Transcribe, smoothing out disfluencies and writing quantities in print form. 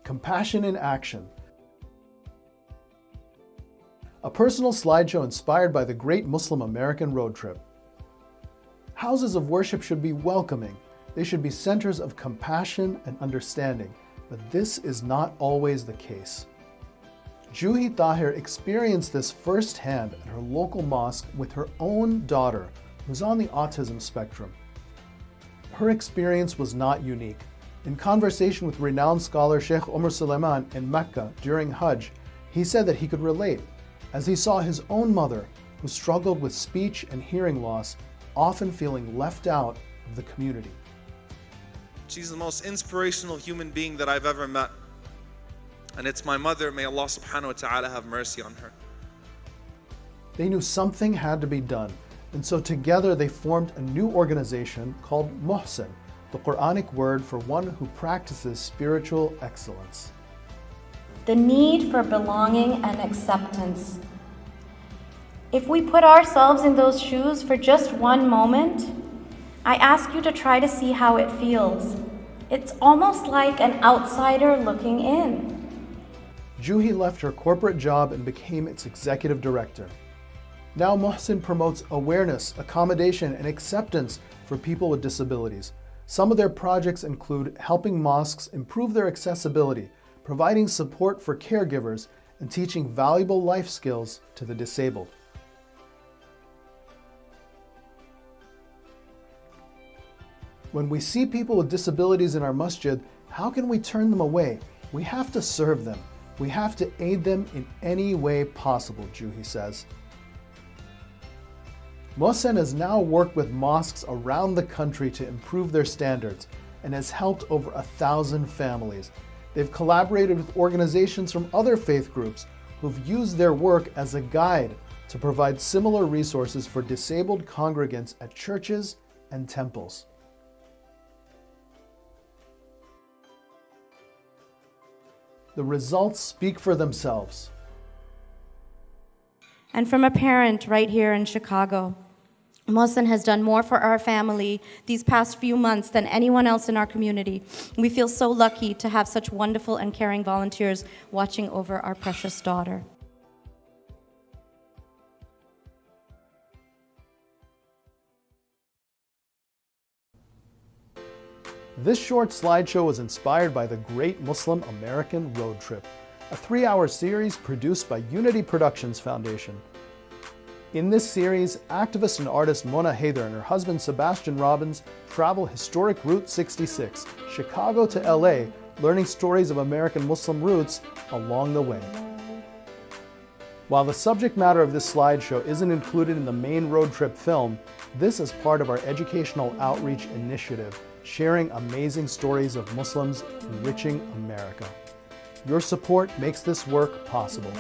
Compassion in Action. A personal slideshow inspired by the Great Muslim American Road Trip. Houses of worship should be welcoming. They should be centers of compassion and understanding, but this is not always the case. Juhi Tahir experienced this firsthand at her local mosque with her own daughter, who's on the autism spectrum. Her experience was not unique. In conversation with renowned scholar Sheikh Omar Suleiman in Mecca during Hajj, he said that he could relate, as he saw his own mother, who struggled with speech and hearing loss, often feeling left out of the community. She's the most inspirational human being that I've ever met. And it's my mother, may Allah subhanahu wa ta'ala have mercy on her. They knew something had to be done, and so together they formed a new organization called Muhsen, the Quranic word for one who practices spiritual excellence. The need for belonging and acceptance. If we put ourselves in those shoes for just one moment, I ask you to try to see how it feels. It's almost like an outsider looking in. Juhi left her corporate job and became its executive director. Now Muhsen promotes awareness, accommodation, and acceptance for people with disabilities. Some of their projects include helping mosques improve their accessibility, providing support for caregivers, and teaching valuable life skills to the disabled. When we see people with disabilities in our masjid, how can we turn them away? We have to serve them. We have to aid them in any way possible, Juhi says. Muhsen has now worked with mosques around the country to improve their standards and has helped over 1,000 families. They've collaborated with organizations from other faith groups who've used their work as a guide to provide similar resources for disabled congregants at churches and temples. The results speak for themselves. And from a parent right here in Chicago, Muhsen has done more for our family these past few months than anyone else in our community. We feel so lucky to have such wonderful and caring volunteers watching over our precious daughter. This short slideshow was inspired by the Great Muslim American Road Trip, a 3-hour series produced by Unity Productions Foundation. In this series, activist and artist Mona Haider and her husband Sebastian Robbins travel historic Route 66, Chicago to LA, learning stories of American Muslim roots along the way. While the subject matter of this slideshow isn't included in the main road trip film, this is part of our educational outreach initiative, sharing amazing stories of Muslims enriching America. Your support makes this work possible.